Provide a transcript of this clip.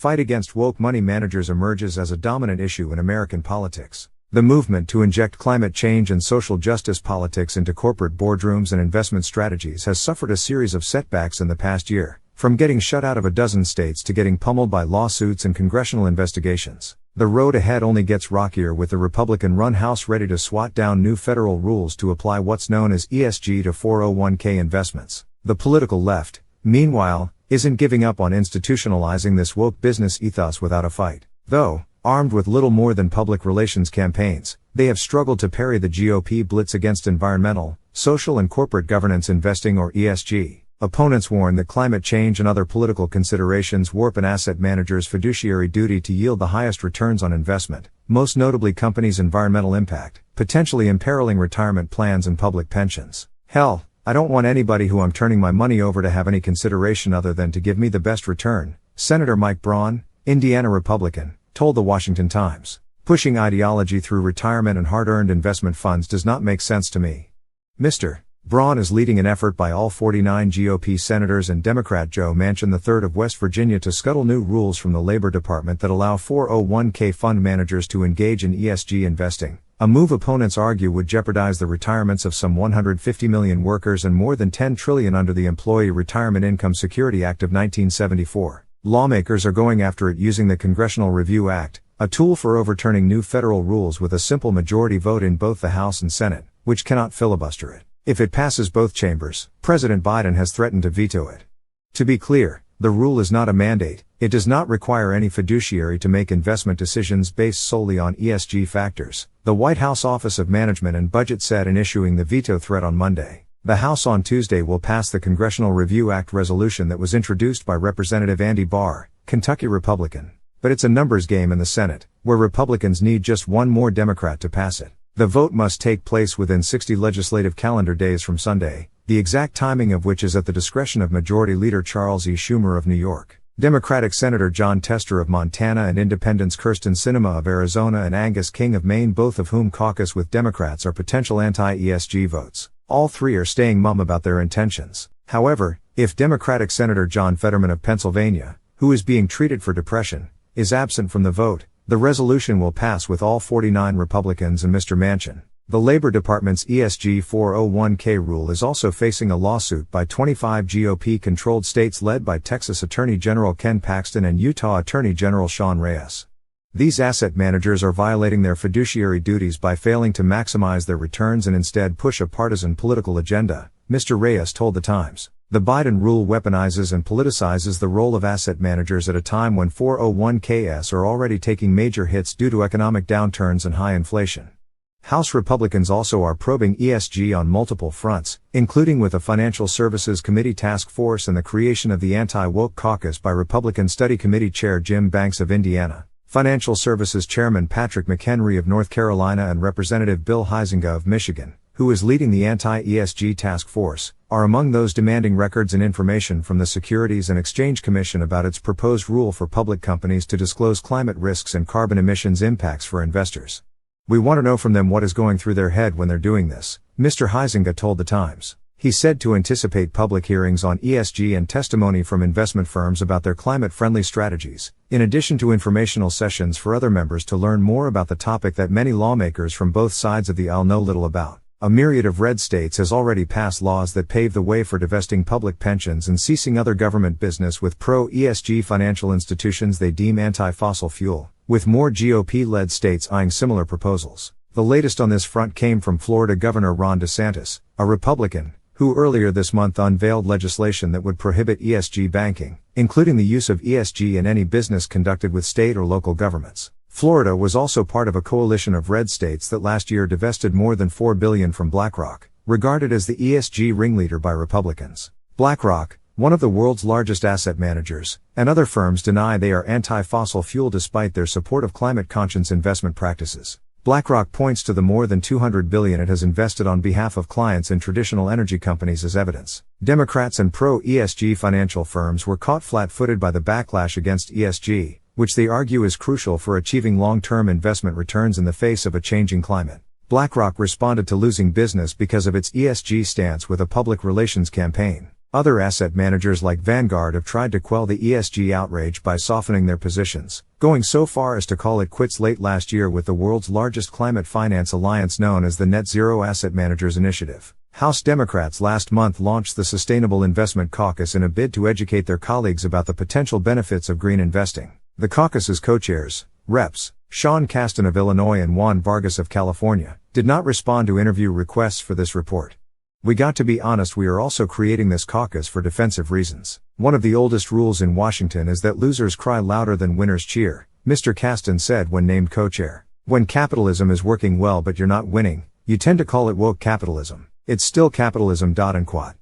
fight against woke money managers emerges as a dominant issue in American politics. The movement to inject climate change and social justice politics into corporate boardrooms and investment strategies has suffered a series of setbacks in the past year, from getting shut out of a dozen states to getting pummeled by lawsuits and congressional investigations. The road ahead only gets rockier, with the Republican-run House ready to swat down new federal rules to apply what's known as ESG to 401k investments. The political left, meanwhile, isn't giving up on institutionalizing this woke business ethos without a fight. Though, armed with little more than public relations campaigns, they have struggled to parry the GOP blitz against environmental, social and corporate governance investing, or ESG. Opponents warn that climate change and other political considerations warp an asset manager's fiduciary duty to yield the highest returns on investment, most notably companies' environmental impact, potentially imperiling retirement plans and public pensions. Hell, I don't want anybody who I'm turning my money over to have any consideration other than to give me the best return, Senator Mike Braun, Indiana Republican, told the Washington Times. Pushing ideology through retirement and hard-earned investment funds does not make sense to me. Mr. Braun is leading an effort by all 49 GOP senators and Democrat Joe Manchin III of West Virginia to scuttle new rules from the Labor Department that allow 401k fund managers to engage in ESG investing, a move opponents argue would jeopardize the retirements of some 150 million workers and more than $10 trillion under the Employee Retirement Income Security Act of 1974. Lawmakers are going after it using the Congressional Review Act, a tool for overturning new federal rules with a simple majority vote in both the House and Senate, which cannot filibuster it. If it passes both chambers, President Biden has threatened to veto it. To be clear, the rule is not a mandate. It does not require any fiduciary to make investment decisions based solely on ESG factors, the White House Office of Management and Budget said in issuing the veto threat on Monday. The House on Tuesday will pass the Congressional Review Act resolution that was introduced by Representative Andy Barr, Kentucky Republican. But it's a numbers game in the Senate, where Republicans need just one more Democrat to pass it. The vote must take place within 60 legislative calendar days from Sunday, the exact timing of which is at the discretion of Majority Leader Charles E. Schumer of New York, Democratic Senator Jon Tester of Montana, and Independents Kyrsten Sinema of Arizona and Angus King of Maine, both of whom caucus with Democrats, are potential anti-ESG votes. All three are staying mum about their intentions. However, if Democratic Senator John Fetterman of Pennsylvania, who is being treated for depression, is absent from the vote, the resolution will pass with all 49 Republicans and Mr. Manchin. The Labor Department's ESG 401k rule is also facing a lawsuit by 25 GOP-controlled states led by Texas Attorney General Ken Paxton and Utah Attorney General Sean Reyes. These asset managers are violating their fiduciary duties by failing to maximize their returns and instead push a partisan political agenda, Mr. Reyes told The Times. The Biden rule weaponizes and politicizes the role of asset managers at a time when 401ks are already taking major hits due to economic downturns and high inflation. House Republicans also are probing ESG on multiple fronts, including with a Financial Services Committee task force and the creation of the Anti-Woke Caucus by Republican Study Committee Chair Jim Banks of Indiana, Financial Services Chairman Patrick McHenry of North Carolina, and Representative Bill Huizenga of Michigan, who is leading the anti-ESG task force, are among those demanding records and information from the Securities and Exchange Commission about its proposed rule for public companies to disclose climate risks and carbon emissions impacts for investors. We want to know from them what is going through their head when they're doing this, Mr. Huizenga told The Times. He said to anticipate public hearings on ESG and testimony from investment firms about their climate-friendly strategies, in addition to informational sessions for other members to learn more about the topic that many lawmakers from both sides of the aisle know little about. A myriad of red states has already passed laws that pave the way for divesting public pensions and ceasing other government business with pro-ESG financial institutions they deem anti-fossil fuel, with more GOP-led states eyeing similar proposals. The latest on this front came from Florida Governor Ron DeSantis, a Republican, who earlier this month unveiled legislation that would prohibit ESG banking, including the use of ESG in any business conducted with state or local governments. Florida was also part of a coalition of red states that last year divested more than $4 billion from BlackRock, regarded as the ESG ringleader by Republicans. BlackRock, one of the world's largest asset managers, and other firms deny they are anti-fossil fuel despite their support of climate-conscious investment practices. BlackRock points to the more than $200 billion it has invested on behalf of clients in traditional energy companies as evidence. Democrats and pro-ESG financial firms were caught flat-footed by the backlash against ESG, which they argue is crucial for achieving long-term investment returns in the face of a changing climate. BlackRock responded to losing business because of its ESG stance with a public relations campaign. Other asset managers like Vanguard have tried to quell the ESG outrage by softening their positions, going so far as to call it quits late last year with the world's largest climate finance alliance known as the Net Zero Asset Managers Initiative. House Democrats last month launched the Sustainable Investment Caucus in a bid to educate their colleagues about the potential benefits of green investing. The caucus's co-chairs, Reps. Sean Casten of Illinois and Juan Vargas of California, did not respond to interview requests for this report. "We got to be honest, we are also creating this caucus for defensive reasons. One of the oldest rules in Washington is that losers cry louder than winners cheer," Mr. Casten said when named co-chair. "When capitalism is working well but you're not winning, you tend to call it woke capitalism. It's still capitalism. Unquote.